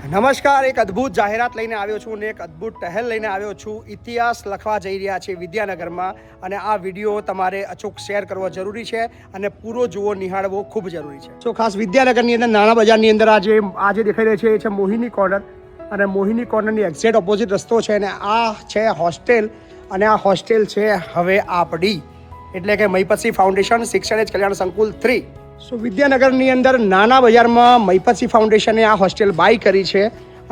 નમસ્કાર, એક અદ્ભુત જાહેરાત લઈને આવ્યો છું અને એક અદ્ભુત ટહેલ લઈને આવ્યો છું. ઇતિહાસ લખવા જઈ રહ્યા છે વિદ્યાનગરમાં અને આ વિડીયો તમારે અચૂક શેર કરવો જરૂરી છે અને પૂરો જુઓ, નિહાળવો ખૂબ જરૂરી છે. તો ખાસ વિદ્યાનગરની અંદર નાના બજારની અંદર આજે દેખાઈ રહ્યો છે એ છે મોહિની કોર્નર અને મોહિની કોર્નરની એક્ઝેક્ટ ઓપોઝિટ રસ્તો છે અને આ છે હોસ્ટેલ અને આ હોસ્ટેલ છે હવે આપણી એટલે કે મહીપતસિંહ ફાઉન્ડેશન શિક્ષણ એજ કલ્યાણ સંકુલ 3. સો વિદ્યાનગરની અંદર નાના બજારમાં મહીપતસિંહ ફાઉન્ડેશને આ હોસ્ટેલ બાય કરી છે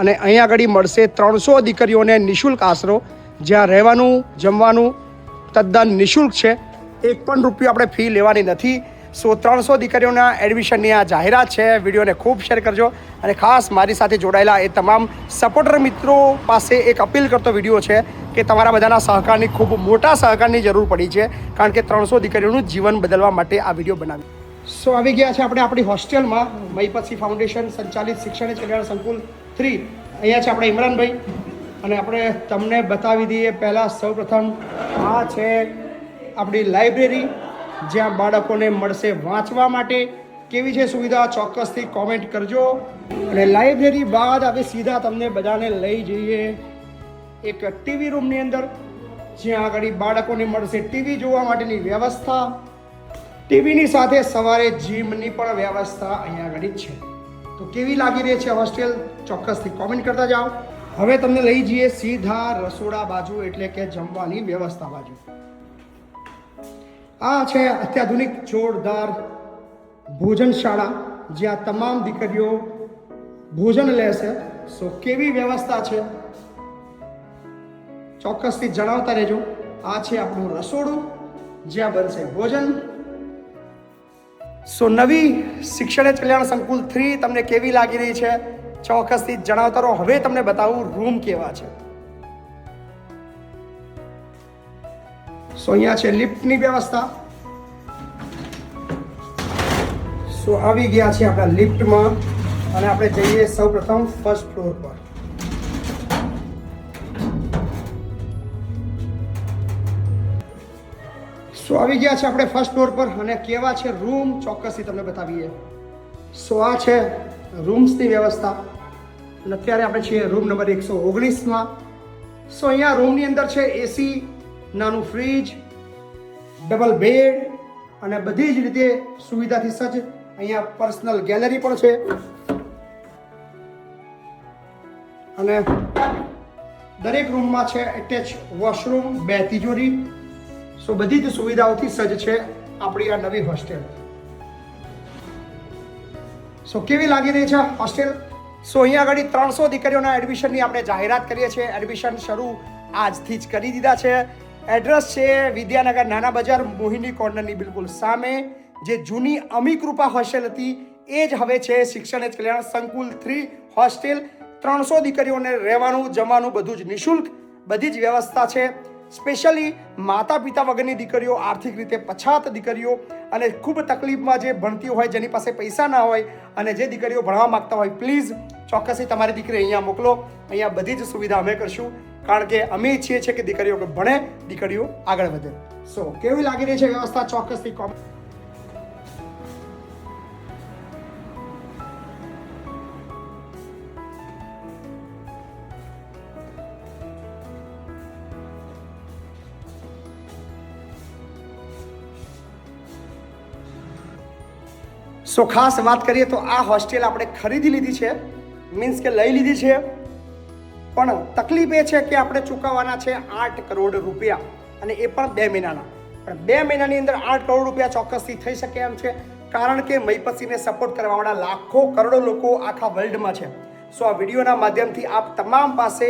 અને અહીંયા આગળ મળશે 300 દીકરીઓને નિઃશુલ્ક આશરો, જ્યાં રહેવાનું જમવાનું તદ્દન નિઃશુલ્ક છે. એક પણ રૂપિયો આપણે ફી લેવાની નથી. સો 300 દીકરીઓના એડમિશનની આ જાહેરાત છે. વિડીયોને ખૂબ શેર કરજો અને ખાસ મારી સાથે જોડાયેલા એ તમામ સપોર્ટર મિત્રો પાસે એક અપીલ કરતો વિડીયો છે કે તમારા બધાના સહકારની, ખૂબ મોટા સહકારની જરૂર પડી છે, કારણ કે 300 દીકરીઓનું જીવન બદલવા માટે આ વિડીયો બનાવ્યો. સો આવી ગયા છે આપણે આપણી હોસ્ટેલમાં. મહીપતસિંહ ફાઉન્ડેશન સંચાલિત શિક્ષણ એજ કલ્યાણ સંકુલ 3. અહીંયા છે આપણે ઇમરાનભાઈ અને આપણે તમને બતાવી દઈએ પહેલાં સૌપ્રથમ આ છે આપણી લાઇબ્રેરી, જ્યાં બાળકોને મળશે વાંચવા માટે. કેવી છે સુવિધા ચોક્કસથી કોમેન્ટ કરજો. અને લાઇબ્રેરી બાદ હવે સીધા તમને બધાને લઈ જઈએ એક ટીવી રૂમની અંદર, જ્યાં આગળ બાળકોને મળશે ટીવી જોવા માટેની વ્યવસ્થા. ટીવીની સાથે સવારે જીમની પણ વ્યવસ્થા અહીંયા આગળ છે. તો કેવી લાગી રહી છે હોસ્ટેલ ચોક્કસથી કોમેન્ટ કરતા જાઓ. હવે તમને લઈ જઈએ સીધા રસોડા બાજુ એટલે કે જમવાની વ્યવસ્થા બાજુ. આ છે અત્યાધુનિક જોરદાર ભોજનશાળા, જ્યાં તમામ દીકરીઓ ભોજન લેશે. સો કેવી વ્યવસ્થા છે ચોક્કસથી જણાવતા રહેજો. આ છે આપણું રસોડું, જ્યાં બનશે ભોજન. સો નવી શિક્ષણ એજ કલ્યાણ સંકુલ 3 તમને કેવી લાગી રહી છે ચોક્કસથી જણાવતા રહો. હવે તમને બતાવું રૂમ કેવા છે. સો અહીંયા છે લિફ્ટની વ્યવસ્થા. સો આવી ગયા છે આપણા લિફ્ટમાં અને આપણે જઈએ સૌપ્રથમ ફર્સ્ટ ફ્લોર પર. સો આવી ગયા છે આપણે ફર્સ્ટ ફ્લોર પર અને કેવા છે રૂમ ચોક્કસથી તમને બતાવીએ. સો આ છે રૂમ્સની વ્યવસ્થા અને અત્યારે આપણે છીએ રૂમ નંબર 119માં. સો અહીંયા રૂમની અંદર છે એસી, નાનું ફ્રીજ, ડબલ બેડ અને બધી જ રીતે સુવિધાથી સજ્જ. અહીંયા પર્સનલ ગેલેરી પણ છે અને દરેક રૂમમાં છે એટેચ વોશરૂમ, 2 તિજોરી. સો બધી જ સુવિધાઓથી સજ્જ છે આપણી આ નવી હોસ્ટેલ. સો કેવી લાગી રહી છે હોસ્ટેલ? સો અહીંયા આગળ 300 દીકરીઓના એડમિશનની આપણે જાહેરાત કરીએ છીએ. એડમિશન શરૂ આજથી જ કરી દીધા છે. એડ્રેસ છે વિદ્યાનગર નાના બજાર મોહિની કોર્નરની બિલકુલ સામે. જે જૂની અમીકૃપા હોસ્ટેલ હતી એ જ હવે છે શિક્ષણ એજ કલ્યાણ સંકુલ 3 હોસ્ટેલ. 300 દીકરીઓને રહેવાનું જમવાનું બધું જ નિઃશુલ્ક, બધી જ વ્યવસ્થા છે. સ્પેશિયલી માતા પિતા વગરની દીકરીઓ, આર્થિક રીતે પછાત દીકરીઓ અને ખૂબ તકલીફમાં જે ભણતી હોય, જેની પાસે પૈસા ના હોય અને જે દીકરીઓ ભણવા માગતા હોય, પ્લીઝ ચોક્કસથી તમારી દીકરી અહીંયા મોકલો. અહીંયા બધી જ સુવિધા અમે કરશું, કારણ કે અમે ઈચ્છીએ છીએ કે દીકરીઓ ભણે, દીકરીઓ આગળ વધે. સો કેવી લાગી રહી છે વ્યવસ્થા ચોક્કસથી કોમેન્ટ. સો ખાસ વાત કરીએ તો આ હોસ્ટેલ આપણે ખરીદી લીધી છે, મીન્સ કે લઈ લીધી છે, પણ તકલીફ એ છે કે આપણે ચૂકવવાના છે 8 કરોડ રૂપિયા અને એ પણ 2 મહિનાના. પણ 2 મહિનાની અંદર 8 કરોડ રૂપિયા ચોક્કસથી થઈ શકે એમ છે, કારણ કે મહીપતસિંહને સપોર્ટ કરવાવાળા લાખો કરોડો લોકો આખા વર્લ્ડમાં છે. સો આ વિડીયોના માધ્યમથી આપ તમામ પાસે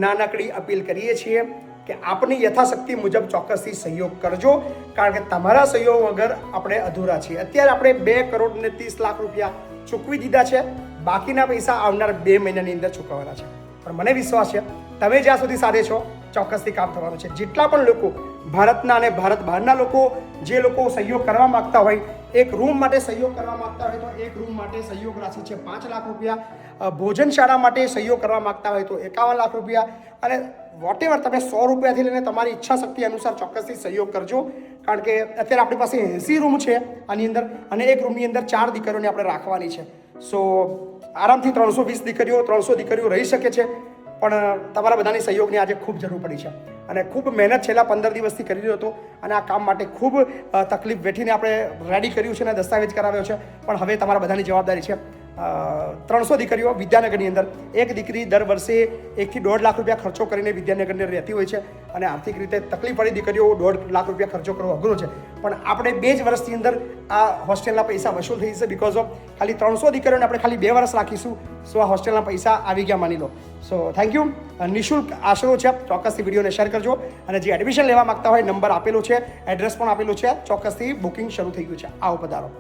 નાનકડી અપીલ કરીએ છીએ કે આપની યથાશક્તિ મુજબ ચોક્કસથી સહયોગ કરજો, કારણ કે તમારા સહયોગ વગર આપણે અધૂરા છીએ. અત્યારે આપણે 2 કરોડ ને 30 લાખ રૂપિયા ચૂકવી દીધા છે. બાકીના પૈસા આવનાર 2 મહિનાની અંદર ચૂકવવાના છે. પણ મને વિશ્વાસ છે તમે જ્યાં સુધી સાથે છો ચોક્કસથી કામ થવાનું છે. જેટલા પણ લોકો ભારતના અને ભારત બહારના લોકો, જે લોકો સહયોગ કરવા માગતા હોય, એક રૂમ માટે સહયોગ કરવા માગતા હોય તો એક રૂમ માટે સહયોગ રાશિ છે 5 લાખ રૂપિયા. ભોજનશાળા માટે સહયોગ કરવા માગતા હોય તો 51 લાખ રૂપિયા. અને વોટેવર તમે 100 રૂપિયાથી લઈને તમારી ઈચ્છા શક્તિ અનુસાર ચોક્કસથી સહયોગ કરજો, કારણ કે અત્યારે આપણી પાસે 80 રૂમ છે આની અંદર અને એક રૂમની અંદર 4 દીકરીઓને આપણે રાખવાની છે. સો આરામથી 320 દીકરીઓ 300 દીકરીઓ રહી શકે છે, પણ તમારા બધાની સહયોગની આજે ખૂબ જરૂર પડી છે અને ખૂબ મહેનત છેલ્લા 15 દિવસથી કરી રહ્યો હતો અને આ કામ માટે ખૂબ તકલીફ વેઠીને આપણે રેડી કર્યું છે અને દસ્તાવેજ કરાવ્યો છે, પણ હવે તમારા બધાની જવાબદારી છે. 300 દીકરીઓ વિદ્યાનગરની અંદર, એક દીકરી દર વર્ષે 1 થી 1.5 લાખ રૂપિયા ખર્ચો કરીને વિદ્યાનગરની રહેતી હોય છે અને આર્થિક રીતે તકલીફવાળી દીકરીઓ 1.5 લાખ રૂપિયા ખર્ચો કરવો અઘરો છે, પણ આપણે 2 જ વર્ષની અંદર આ હોસ્ટેલના પૈસા વસૂલ થઈ જશે. બિકોઝ ઓફ ખાલી 300 દીકરીઓને આપણે ખાલી 2 વર્ષ રાખીશું, સો આ હોસ્ટેલના પૈસા આવી ગયા માની લો. So thank you. નિઃશુલ્ક આશરો છે, ચોક્કસથી વિડીયોને શેર કરજો અને જે એડમિશન લેવા માગતા હોય નંબર આપેલો છે, એડ્રેસ પણ આપેલું છે, ચોક્કસથી બુકિંગ શરૂ થઈ ગયું છે. આવો પધારો.